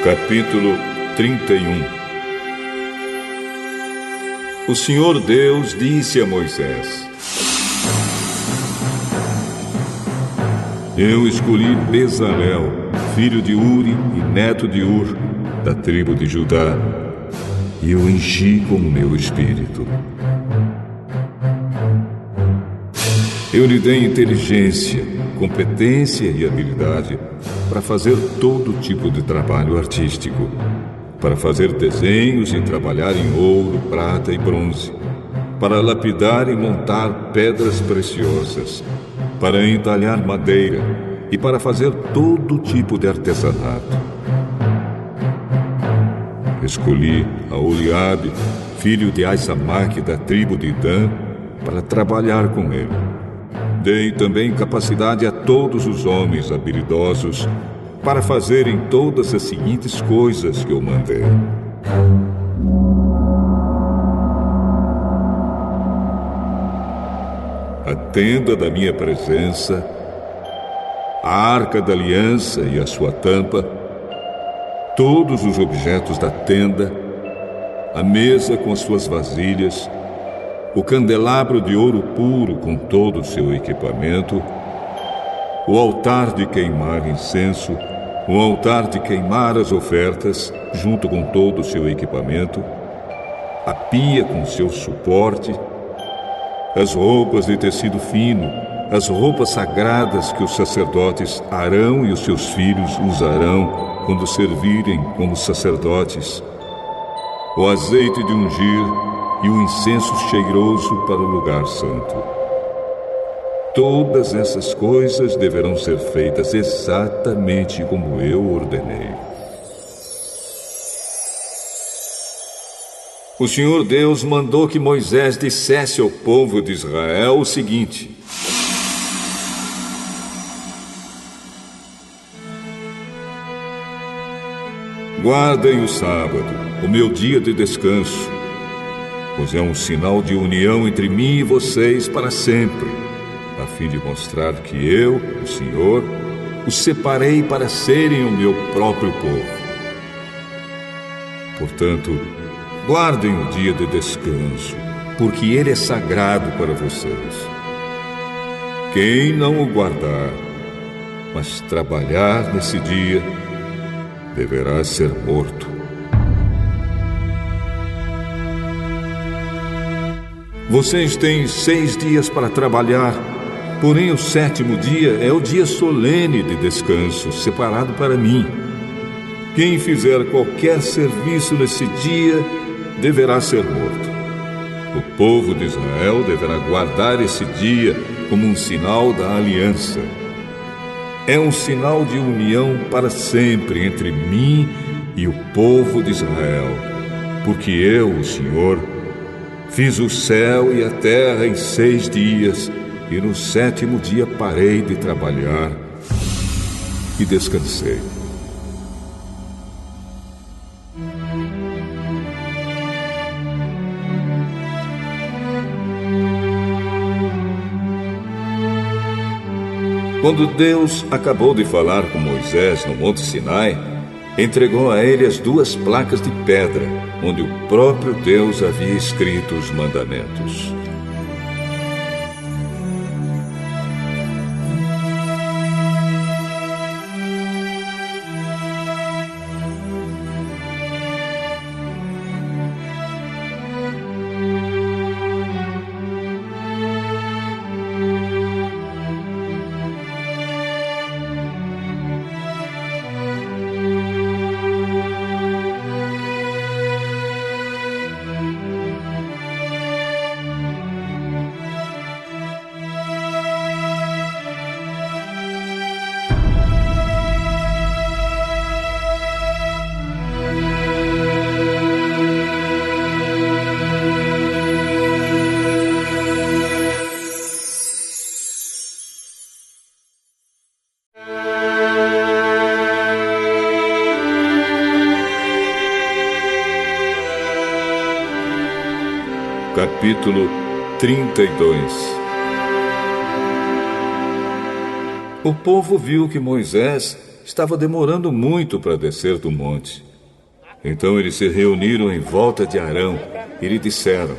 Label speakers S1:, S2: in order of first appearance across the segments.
S1: Capítulo 31. O Senhor Deus disse a Moisés: Eu escolhi Bezalel, filho de Uri e neto de Ur, da tribo de Judá, e o enchi com o meu espírito. Eu lhe dei inteligência, competência e habilidade para fazer todo tipo de trabalho artístico, para fazer desenhos e trabalhar em ouro, prata e bronze, para lapidar e montar pedras preciosas, para entalhar madeira e para fazer todo tipo de artesanato. Escolhi Aholiabe, filho de Aisamaque, da tribo de Dan, para trabalhar com ele. Dei também capacidade a todos os homens habilidosos para fazerem todas as seguintes coisas que eu mandei. A tenda da minha presença, a arca da aliança e a sua tampa, todos os objetos da tenda, a mesa com as suas vasilhas, o candelabro de ouro puro com todo o seu equipamento, o altar de queimar incenso, o altar de queimar as ofertas, junto com todo o seu equipamento, a pia com seu suporte, as roupas de tecido fino, as roupas sagradas que os sacerdotes Arão e os seus filhos usarão quando servirem como sacerdotes, o azeite de ungir e o incenso cheiroso para o lugar santo. Todas essas coisas deverão ser feitas exatamente como eu ordenei. O Senhor Deus mandou que Moisés dissesse ao povo de Israel o seguinte: Guardem o sábado, o meu dia de descanso, pois é um sinal de união entre mim e vocês para sempre, a fim de mostrar que eu, o Senhor, os separei para serem o meu próprio povo. Portanto, guardem o dia de descanso, porque ele é sagrado para vocês. Quem não o guardar, mas trabalhar nesse dia, deverá ser morto. Vocês têm 6 dias para trabalhar, porém o 7º dia é o dia solene de descanso, separado para mim. Quem fizer qualquer serviço nesse dia deverá ser morto. O povo de Israel deverá guardar esse dia como um sinal da aliança. É um sinal de união para sempre entre mim e o povo de Israel, porque eu, o Senhor, fiz o céu e a terra em 6 dias, e no 7º dia parei de trabalhar e descansei. Quando Deus acabou de falar com Moisés no Monte Sinai, entregou a ele as 2 placas de pedra, onde o próprio Deus havia escrito os mandamentos. Capítulo 32. O povo viu que Moisés estava demorando muito para descer do monte. Então eles se reuniram em volta de Arão e lhe disseram: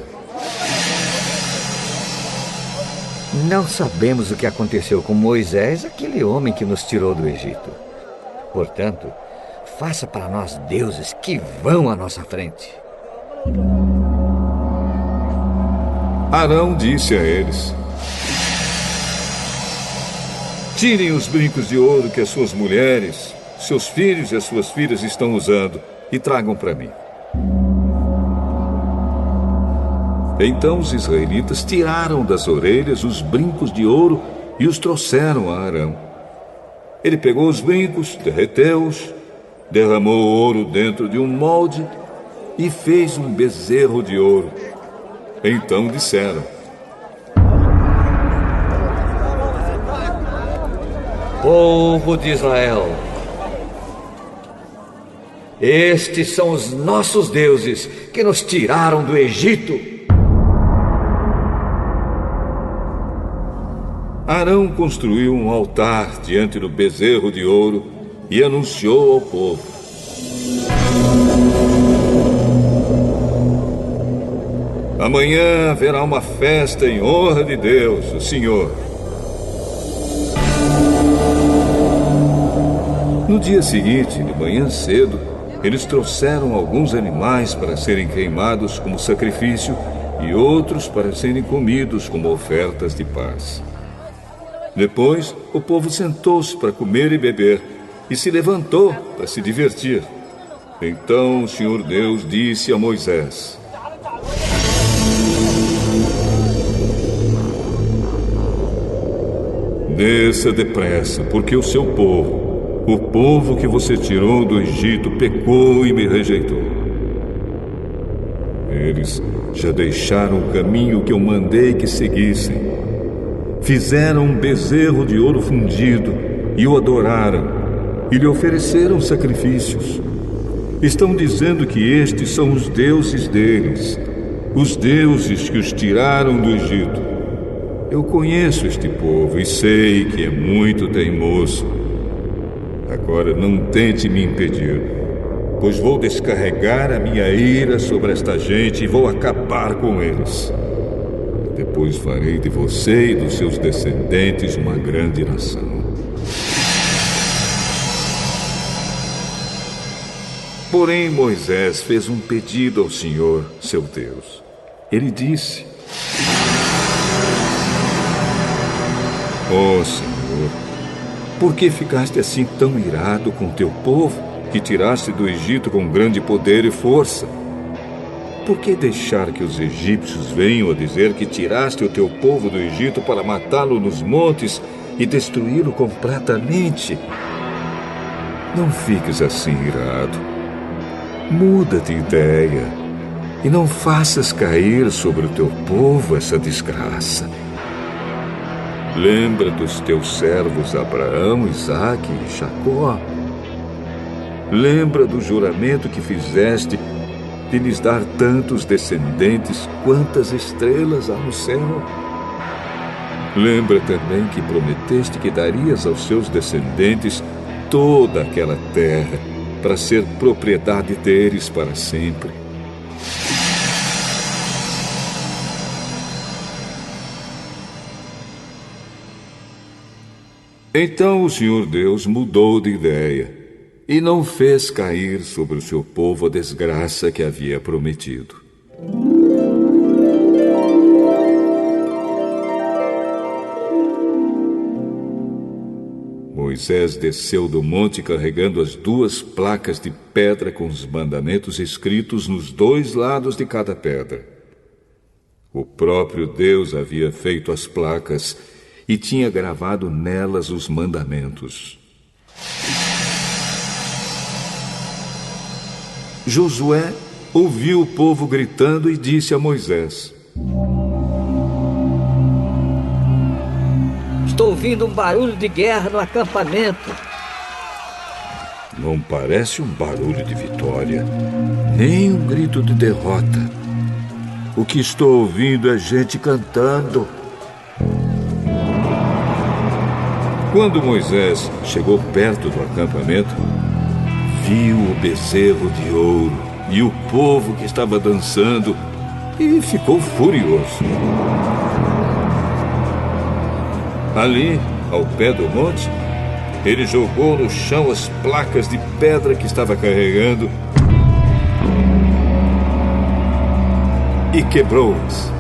S2: Não sabemos o que aconteceu com Moisés, aquele homem que nos tirou do Egito. Portanto, faça para nós deuses que vão à nossa frente.
S1: Arão disse a eles: Tirem os brincos de ouro que as suas mulheres, seus filhos e as suas filhas estão usando e tragam para mim. Então os israelitas tiraram das orelhas os brincos de ouro e os trouxeram a Arão. Ele pegou os brincos, derreteu-os, derramou o ouro dentro de um molde e fez um bezerro de ouro. Então disseram:
S2: Povo de Israel, estes são os nossos deuses que nos tiraram do Egito.
S1: Arão construiu um altar diante do bezerro de ouro e anunciou ao povo: Amanhã haverá uma festa em honra de Deus, o Senhor. No dia seguinte, de manhã cedo, eles trouxeram alguns animais para serem queimados como sacrifício e outros para serem comidos como ofertas de paz. Depois, o povo sentou-se para comer e beber e se levantou para se divertir. Então o Senhor Deus disse a Moisés: Desça depressa, porque o seu povo, o povo que você tirou do Egito, pecou e me rejeitou. Eles já deixaram o caminho que eu mandei que seguissem. Fizeram um bezerro de ouro fundido e o adoraram, e lhe ofereceram sacrifícios. Estão dizendo que estes são os deuses deles, os deuses que os tiraram do Egito. Eu conheço este povo e sei que é muito teimoso. Agora não tente me impedir, pois vou descarregar a minha ira sobre esta gente e vou acabar com eles. Depois farei de você e dos seus descendentes uma grande nação. Porém, Moisés fez um pedido ao Senhor, seu Deus. Ele disse: Ó Senhor, por que ficaste assim tão irado com teu povo, que tiraste do Egito com grande poder e força? Por que deixar que os egípcios venham a dizer que tiraste o teu povo do Egito para matá-lo nos montes e destruí-lo completamente? Não fiques assim irado. Muda de ideia e não faças cair sobre o teu povo essa desgraça. Lembra dos teus servos Abraão, Isaque e Jacó. Lembra do juramento que fizeste de lhes dar tantos descendentes quantas estrelas há no céu. Lembra também que prometeste que darias aos seus descendentes toda aquela terra para ser propriedade deles para sempre. Então o Senhor Deus mudou de ideia e não fez cair sobre o seu povo a desgraça que havia prometido. Moisés desceu do monte carregando as 2 placas de pedra com os mandamentos escritos nos 2 lados de cada pedra. O próprio Deus havia feito as placas e tinha gravado nelas os mandamentos. Josué ouviu o povo gritando e disse a Moisés:
S2: Estou ouvindo um barulho de guerra no acampamento.
S1: Não parece um barulho de vitória, nem um grito de derrota. O que estou ouvindo é gente cantando. Quando Moisés chegou perto do acampamento, viu o bezerro de ouro e o povo que estava dançando e ficou furioso. Ali, ao pé do monte, ele jogou no chão as placas de pedra que estava carregando e quebrou-as.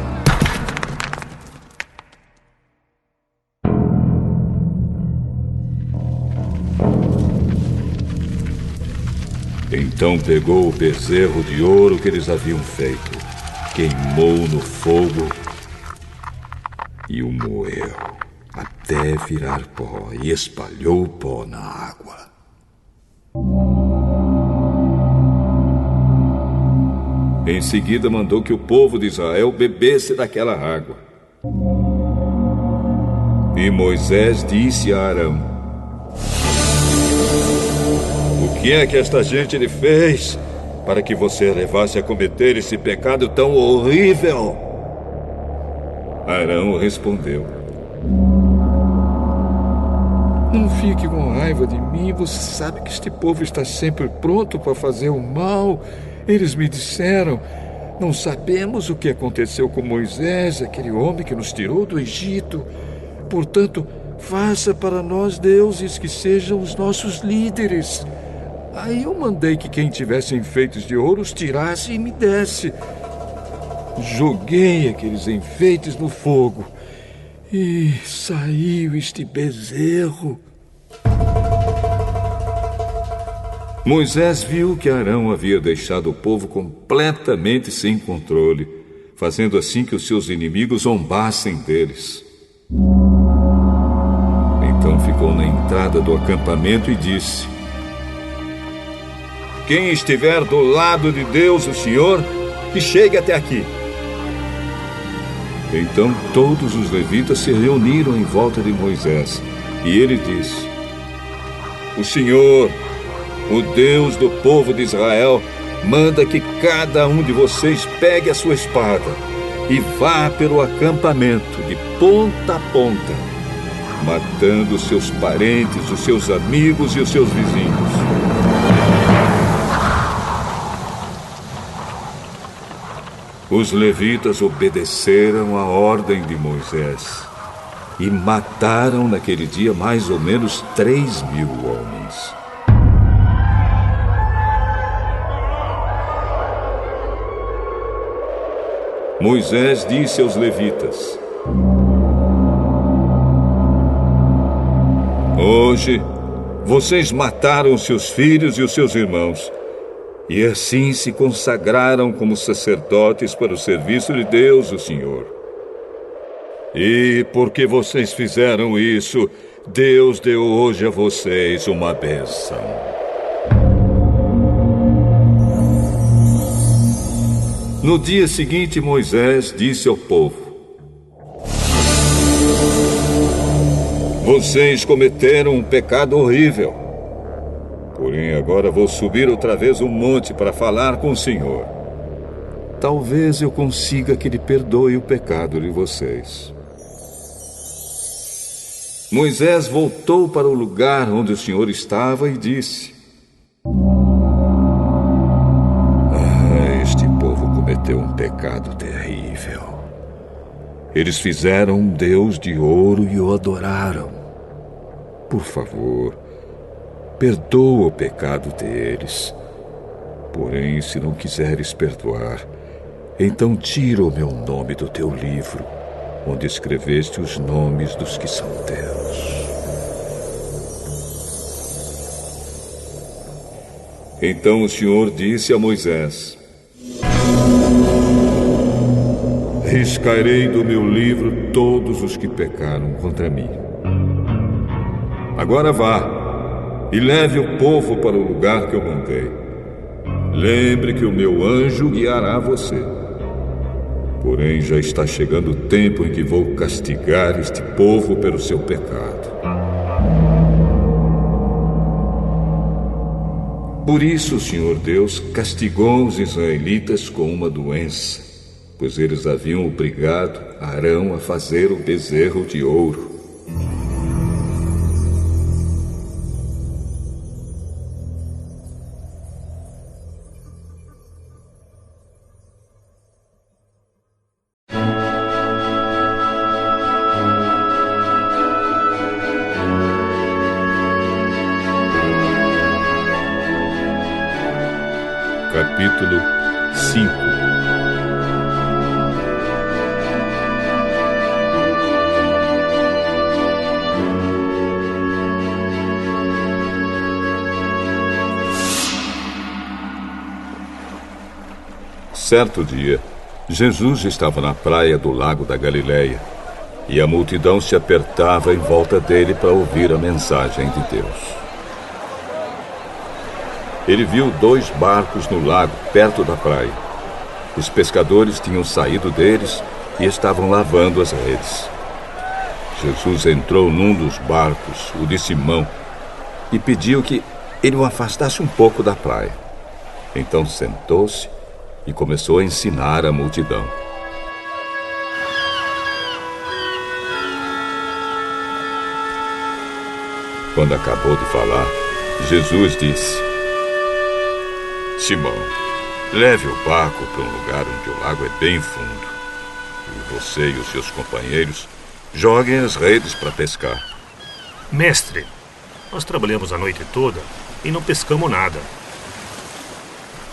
S1: Então pegou o bezerro de ouro que eles haviam feito, queimou no fogo e o moeu até virar pó e espalhou o pó na água. Em seguida mandou que o povo de Israel bebesse daquela água. E Moisés disse a Arão: "O que é que esta gente lhe fez para que você levasse a cometer esse pecado tão horrível?" Arão respondeu:
S3: "Não fique com raiva de mim. Você sabe que este povo está sempre pronto para fazer o mal. Eles me disseram: não sabemos o que aconteceu com Moisés, aquele homem que nos tirou do Egito. Portanto, faça para nós deuses que sejam os nossos líderes." Aí eu mandei que quem tivesse enfeites de ouro os tirasse e me desse. Joguei aqueles enfeites no fogo e saiu este bezerro.
S1: Moisés viu que Arão havia deixado o povo completamente sem controle, fazendo assim que os seus inimigos zombassem deles. Então ficou na entrada do acampamento e disse: "Quem estiver do lado de Deus, o Senhor, que chegue até aqui." Então todos os levitas se reuniram em volta de Moisés, e ele disse: "O Senhor, o Deus do povo de Israel, manda que cada um de vocês pegue a sua espada e vá pelo acampamento de ponta a ponta, matando os seus parentes, os seus amigos e os seus vizinhos." Os levitas obedeceram à ordem de Moisés e mataram naquele dia mais ou menos 3.000 homens. Moisés disse aos levitas: "Hoje vocês mataram seus filhos e os seus irmãos, e assim se consagraram como sacerdotes para o serviço de Deus, o Senhor. E porque vocês fizeram isso, Deus deu hoje a vocês uma bênção." No dia seguinte, Moisés disse ao povo: "Vocês cometeram um pecado horrível. Porém, agora vou subir outra vez um monte para falar com o Senhor. Talvez eu consiga que Ele perdoe o pecado de vocês." Moisés voltou para o lugar onde o Senhor estava e disse: "Este povo cometeu um pecado terrível. Eles fizeram um Deus de ouro e o adoraram. Por favor, perdoa o pecado deles. Porém, se não quiseres perdoar, então tira o meu nome do teu livro, onde escreveste os nomes dos que são teus." Então o Senhor disse a Moisés: "Riscarei do meu livro todos os que pecaram contra mim. Agora vá e leve o povo para o lugar que eu mandei. Lembre que o meu anjo guiará você. Porém, já está chegando o tempo em que vou castigar este povo pelo seu pecado." Por isso o Senhor Deus castigou os israelitas com uma doença, pois eles haviam obrigado Arão a fazer o bezerro de ouro. Capítulo 5. Certo dia, Jesus estava na praia do lago da Galileia e a multidão se apertava em volta dele para ouvir a mensagem de Deus. Ele viu 2 barcos no lago, perto da praia. Os pescadores tinham saído deles e estavam lavando as redes. Jesus entrou num dos barcos, o de Simão, e pediu que ele o afastasse um pouco da praia. Então sentou-se e começou a ensinar a multidão. Quando acabou de falar, Jesus disse: Simão, leve o barco para um lugar onde o lago é bem fundo. E você e os seus companheiros joguem as redes para pescar.
S4: Mestre, nós trabalhamos a noite toda e não pescamos nada.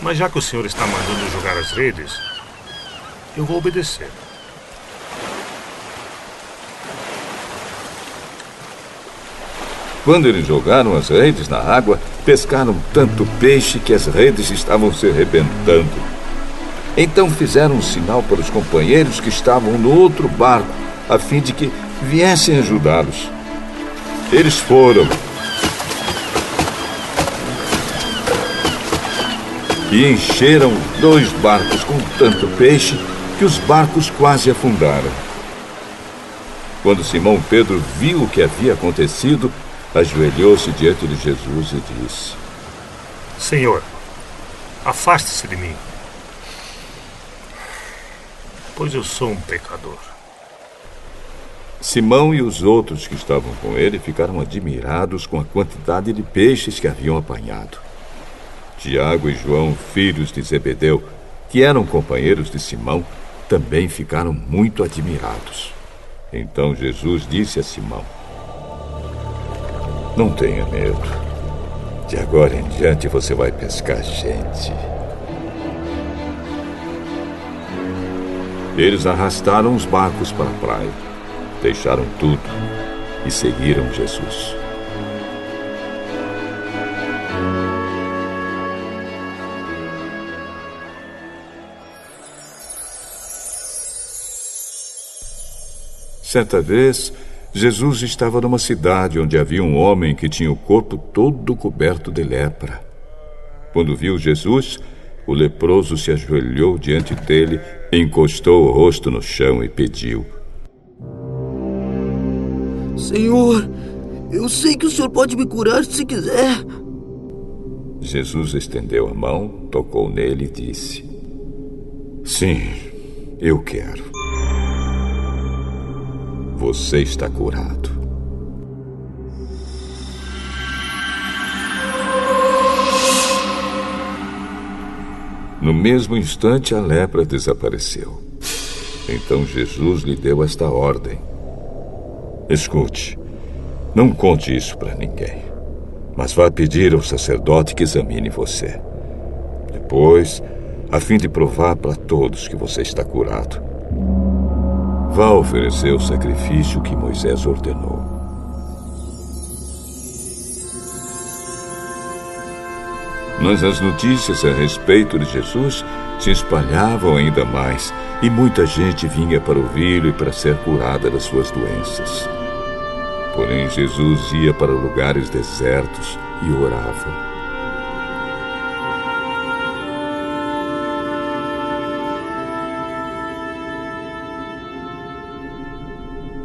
S4: Mas já que o senhor está mandando jogar as redes, eu vou obedecer.
S1: Quando eles jogaram as redes na água, pescaram tanto peixe que as redes estavam se arrebentando. Então fizeram um sinal para os companheiros que estavam no outro barco, a fim de que viessem ajudá-los. Eles foram e encheram 2 barcos com tanto peixe que os barcos quase afundaram. Quando Simão Pedro viu o que havia acontecido, ajoelhou-se diante de Jesus e disse:
S4: Senhor, afaste-se de mim, pois eu sou um pecador.
S1: Simão e os outros que estavam com ele ficaram admirados com a quantidade de peixes que haviam apanhado. Tiago e João, filhos de Zebedeu, que eram companheiros de Simão, também ficaram muito admirados. Então Jesus disse a Simão: Não tenha medo. De agora em diante você vai pescar gente. Eles arrastaram os barcos para a praia, deixaram tudo e seguiram Jesus. Certa vez, Jesus estava numa cidade onde havia um homem que tinha o corpo todo coberto de lepra. Quando viu Jesus, o leproso se ajoelhou diante dele, encostou o rosto no chão e pediu:
S5: Senhor, eu sei que o senhor pode me curar se quiser.
S1: Jesus estendeu a mão, tocou nele e disse: Sim, eu quero. Você está curado. No mesmo instante, a lepra desapareceu. Então Jesus lhe deu esta ordem: Escute, não conte isso para ninguém, mas vá pedir ao sacerdote que examine você. Depois, a fim de provar para todos que você está curado, vá oferecer o sacrifício que Moisés ordenou. Mas as notícias a respeito de Jesus se espalhavam ainda mais, e muita gente vinha para ouvi-lo e para ser curada das suas doenças. Porém, Jesus ia para lugares desertos e orava.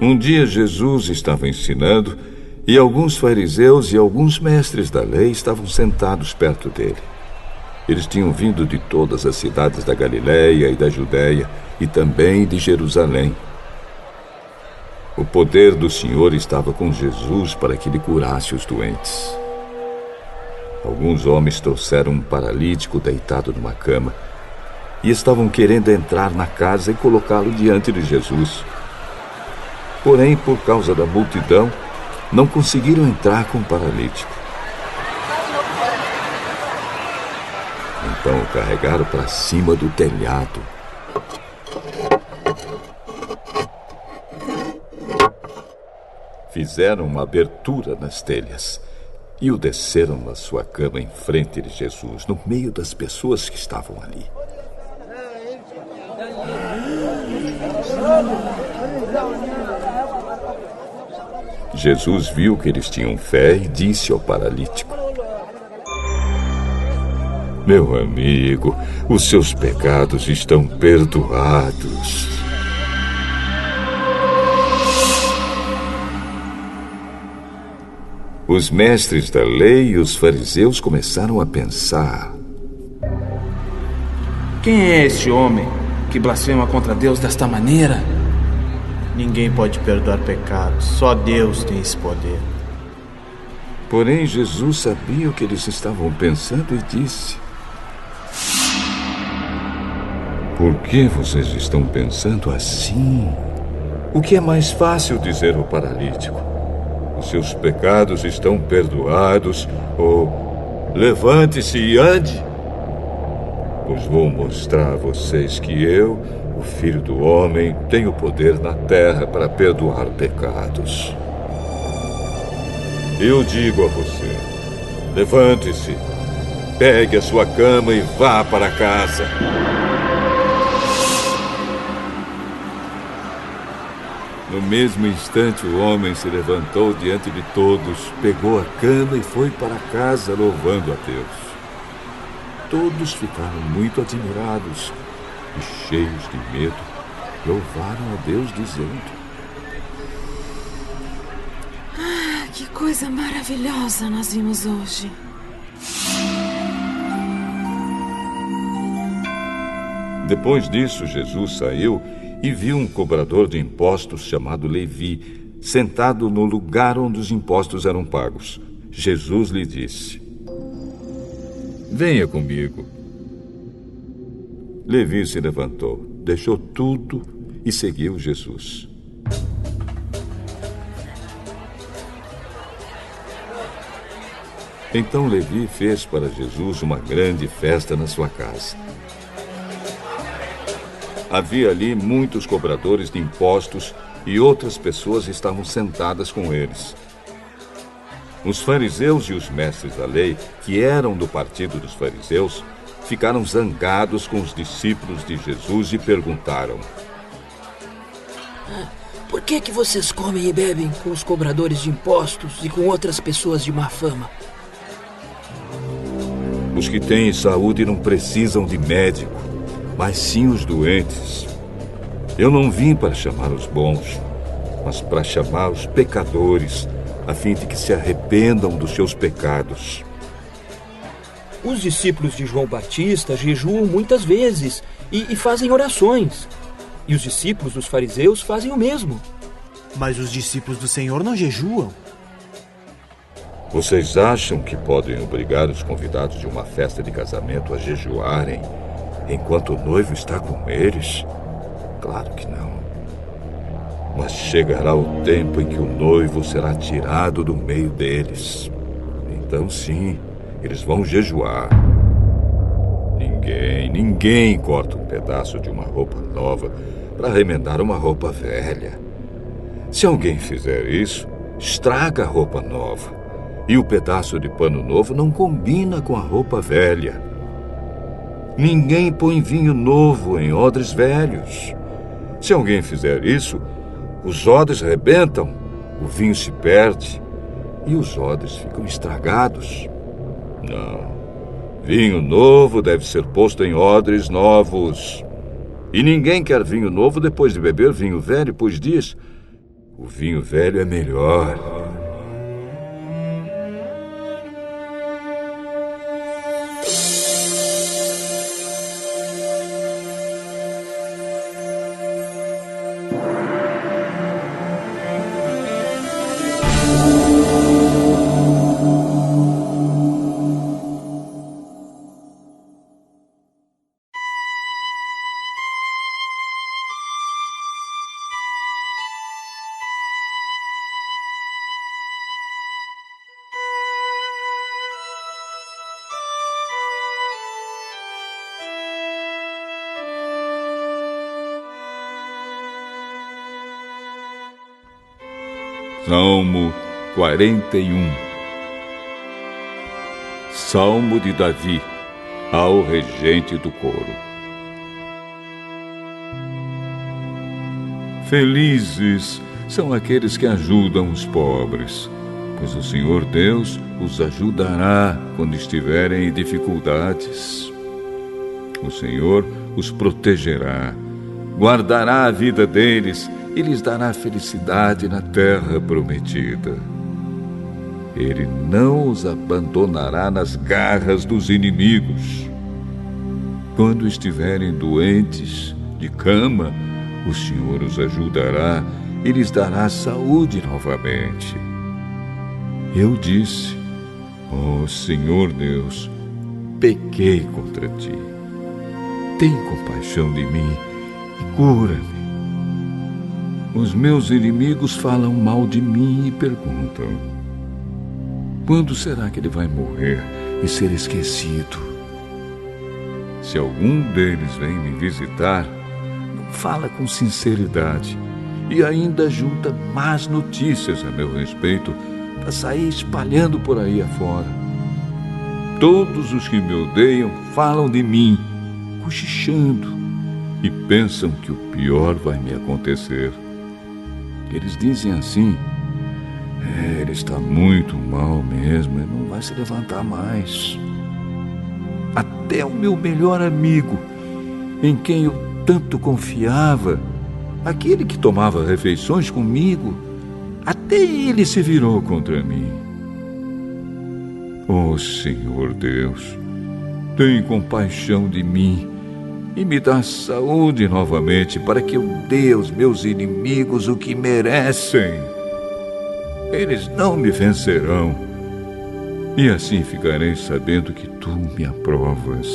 S1: Um dia Jesus estava ensinando e alguns fariseus e alguns mestres da lei estavam sentados perto dele. Eles tinham vindo de todas as cidades da Galileia e da Judéia e também de Jerusalém. O poder do Senhor estava com Jesus para que lhe curasse os doentes. Alguns homens trouxeram um paralítico deitado numa cama e estavam querendo entrar na casa e colocá-lo diante de Jesus. Porém, por causa da multidão, não conseguiram entrar com o paralítico. Então o carregaram para cima do telhado. Fizeram uma abertura nas telhas e o desceram na sua cama em frente de Jesus, no meio das pessoas que estavam ali. Jesus viu que eles tinham fé e disse ao paralítico: meu amigo, os seus pecados estão perdoados. Os mestres da lei e os fariseus começaram a pensar:
S6: quem é este homem que blasfema contra Deus desta maneira? Ninguém pode perdoar pecados, só Deus tem esse poder.
S1: Porém, Jesus sabia o que eles estavam pensando e disse: por que vocês estão pensando assim? O que é mais fácil dizer ao paralítico: os seus pecados estão perdoados, ou levante-se e ande? Pois vou mostrar a vocês que eu, o Filho do Homem, tenho poder na terra para perdoar pecados. Eu digo a você: levante-se, pegue a sua cama e vá para casa. No mesmo instante, o homem se levantou diante de todos, pegou a cama e foi para casa, louvando a Deus. Todos ficaram muito admirados e, cheios de medo, louvaram a Deus, dizendo:
S7: que coisa maravilhosa nós vimos hoje.
S1: Depois disso, Jesus saiu e viu um cobrador de impostos chamado Levi, sentado no lugar onde os impostos eram pagos. Jesus lhe disse: venha comigo. Levi se levantou, deixou tudo e seguiu Jesus. Então Levi fez para Jesus uma grande festa na sua casa. Havia ali muitos cobradores de impostos e outras pessoas estavam sentadas com eles. Os fariseus e os mestres da lei, que eram do partido dos fariseus, ficaram zangados com os discípulos de Jesus e perguntaram:
S5: por que vocês comem e bebem com os cobradores de impostos e com outras pessoas de má fama?
S1: Os que têm saúde não precisam de médico, mas sim os doentes. Eu não vim para chamar os bons, mas para chamar os pecadores, a fim de que se arrependam dos seus pecados.
S8: Os discípulos de João Batista jejuam muitas vezes e fazem orações. E os discípulos dos fariseus fazem o mesmo.
S6: Mas os discípulos do Senhor não jejuam.
S1: Vocês acham que podem obrigar os convidados de uma festa de casamento a jejuarem enquanto o noivo está com eles? Claro que não. Mas chegará o tempo em que o noivo será tirado do meio deles. Então sim, eles vão jejuar. Ninguém corta um pedaço de uma roupa nova para remendar uma roupa velha. Se alguém fizer isso, estraga a roupa nova. E o pedaço de pano novo não combina com a roupa velha. Ninguém põe vinho novo em odres velhos. Se alguém fizer isso, os odres rebentam, o vinho se perde e os odres ficam estragados. Não. Vinho novo deve ser posto em odres novos. E ninguém quer vinho novo depois de beber vinho velho, pois diz: o vinho velho é melhor. Salmo 41. Salmo de Davi, ao regente do coro. Felizes são aqueles que ajudam os pobres, pois o Senhor Deus os ajudará quando estiverem em dificuldades. O Senhor os protegerá, guardará a vida deles e lhes dará felicidade na terra prometida. Ele não os abandonará nas garras dos inimigos. Quando estiverem doentes, de cama, o Senhor os ajudará e lhes dará saúde novamente. Eu disse: ó Senhor Deus, pequei contra ti. Tem compaixão de mim e cura-me. Os meus inimigos falam mal de mim e perguntam: quando será que ele vai morrer e ser esquecido? Se algum deles vem me visitar, fala com sinceridade e ainda junta más notícias a meu respeito para sair espalhando por aí afora. Todos os que me odeiam falam de mim, cochichando, e pensam que o pior vai me acontecer. Eles dizem assim: ele está muito mal mesmo e não vai se levantar mais. Até o meu melhor amigo, em quem eu tanto confiava, aquele que tomava refeições comigo, até ele se virou contra mim. Ó Senhor Deus, tem compaixão de mim e me dá saúde novamente para que eu dê aos meus inimigos o que merecem. Eles não me vencerão, e assim ficarei sabendo que tu me aprovas.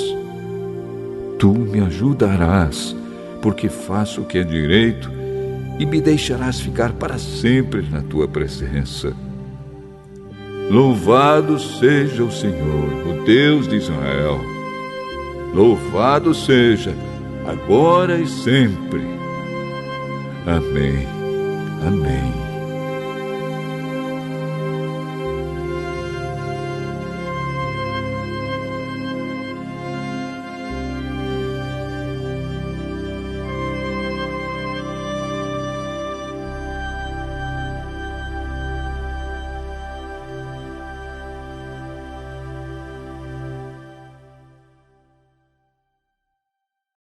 S1: Tu me ajudarás, porque faço o que é direito, e me deixarás ficar para sempre na tua presença. Louvado seja o Senhor, o Deus de Israel. Louvado seja, agora e sempre. Amém. Amém.